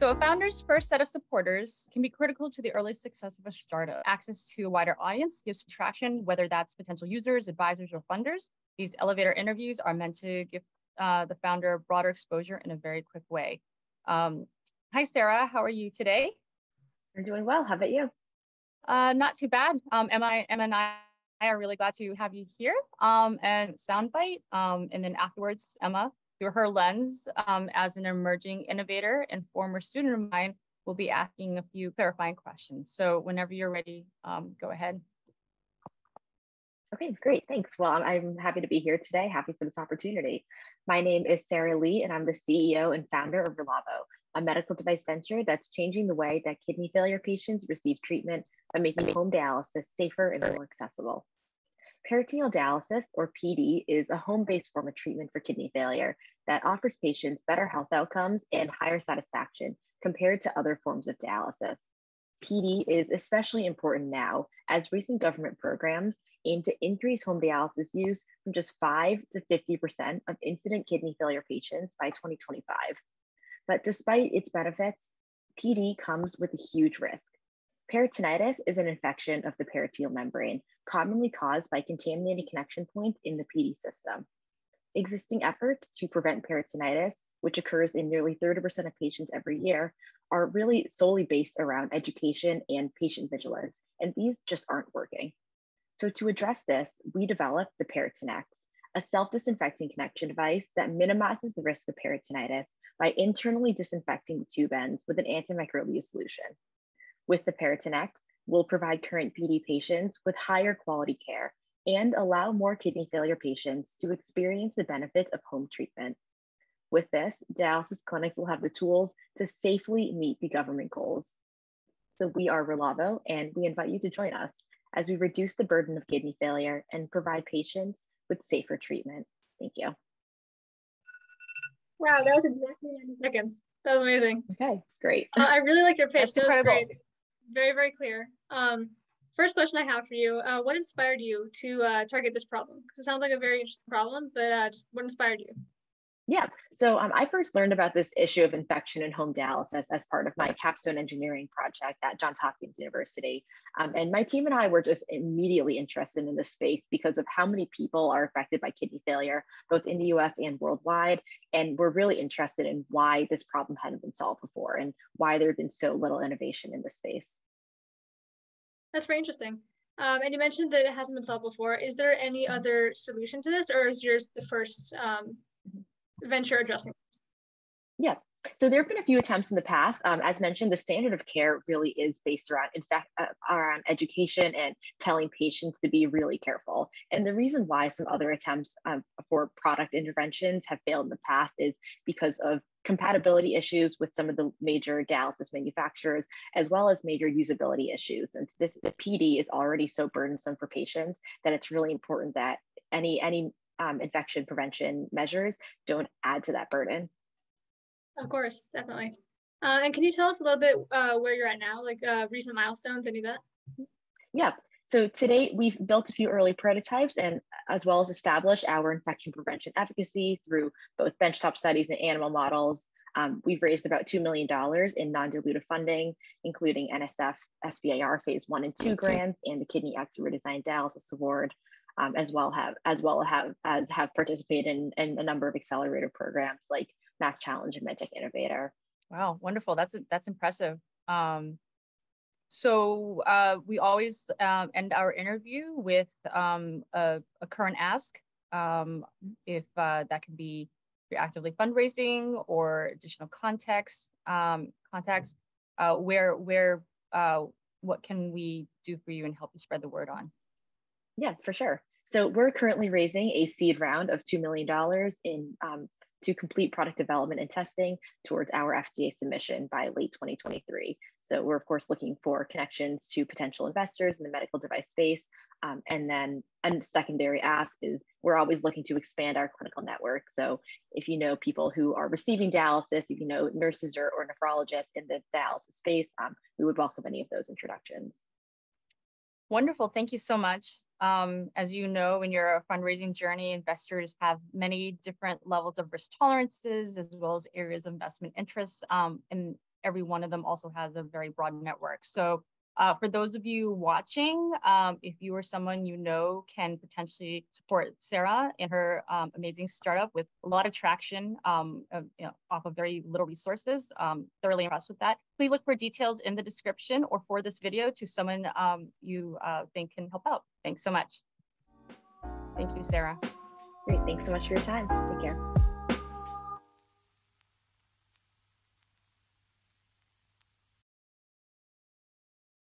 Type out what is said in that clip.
So a founder's first set of supporters can be critical to the early success of a startup. Access to a wider audience gives traction, whether that's potential users, advisors, or funders. These elevator interviews are meant to give the founder broader exposure in a very quick way. Hi, Sarah. How are you today? I'm doing well. How about you? Not too bad. Emma and I are really glad to have you here. And Soundbite. And then afterwards, Emma, through her lens as an emerging innovator and former student of mine, will be asking a few clarifying questions. So whenever you're ready, go ahead. Okay, great. Thanks. Well, I'm happy to be here today. Happy for this opportunity. My name is Sarah Lee, and I'm the CEO and founder of Relavo, a medical device venture that's changing the way that kidney failure patients receive treatment by making home dialysis safer and more accessible. Peritoneal dialysis, or PD, is a home-based form of treatment for kidney failure that offers patients better health outcomes and higher satisfaction compared to other forms of dialysis. PD is especially important now as recent government programs aim to increase home dialysis use from just 5 to 50% of incident kidney failure patients by 2025. But despite its benefits, PD comes with a huge risk. Peritonitis is an infection of the peritoneal membrane, commonly caused by contaminated connection points in the PD system. Existing efforts to prevent peritonitis, which occurs in nearly 30% of patients every year, are really solely based around education and patient vigilance, and these just aren't working. So to address this, we developed the Peritonex, a self-disinfecting connection device that minimizes the risk of peritonitis by internally disinfecting the tube ends with an antimicrobial solution. With the Peritonex, we'll provide current PD patients with higher quality care and allow more kidney failure patients to experience the benefits of home treatment. With this, dialysis clinics will have the tools to safely meet the government goals. So we are Relavo, and we invite you to join us as we reduce the burden of kidney failure and provide patients with safer treatment. Thank you. Wow, that was exactly 90 seconds. That was amazing. Okay, great. I really like your pitch. That was incredible. great. Very, very clear. First question I have for you, what inspired you to target this problem? Because it sounds like a very interesting problem, but just what inspired you? Yeah, so I first learned about this issue of infection in home dialysis as part of my capstone engineering project at Johns Hopkins University. And my team and I were just immediately interested in this space because of how many people are affected by kidney failure, both in the US and worldwide. And we're really interested in why this problem hadn't been solved before and why there had been so little innovation in this space. That's very interesting. And you mentioned that it hasn't been solved before. Is there any other solution to this, or is yours the first venture addressing this? Yeah, so there have been a few attempts in the past. As mentioned, the standard of care really is based around, around education and telling patients to be really careful. And the reason why some other attempts for product interventions have failed in the past is because of compatibility issues with some of the major dialysis manufacturers, as well as major usability issues. And this PD is already so burdensome for patients that it's really important that any infection prevention measures don't add to that burden. Of course, definitely. And can you tell us a little bit where you're at now, like recent milestones, any of that? Yeah. So today we've built a few early prototypes and as well as established our infection prevention efficacy through both benchtop studies and animal models. We've raised about $2 million in non-dilutive funding, including NSF, SBIR phase 1 and 2 grants, and the Kidney X Redesigned Dialysis Award. As well as have participated in a number of accelerator programs like Mass Challenge and MedTech Innovator. Wow, wonderful. That's impressive. So we always end our interview with a current ask. If that can be if you're actively fundraising or additional contacts, what can we do for you and help you spread the word on? Yeah, for sure. So we're currently raising a seed round of $2 million to complete product development and testing towards our FDA submission by late 2023. So we're of course looking for connections to potential investors in the medical device space. And then a secondary ask is we're always looking to expand our clinical network. So if you know people who are receiving dialysis, if you know nurses or nephrologists in the dialysis space, we would welcome any of those introductions. Wonderful. Thank you so much. As you know, in your fundraising journey, investors have many different levels of risk tolerances, as well as areas of investment interests. And every one of them also has a very broad network. So for those of you watching, if you or someone you know can potentially support Sarah in her amazing startup with a lot of traction off of very little resources, thoroughly impressed with that. Please look for details in the description or for this video to someone you think can help out. Thanks so much. Thank you, Sarah. Great. Thanks so much for your time. Take care.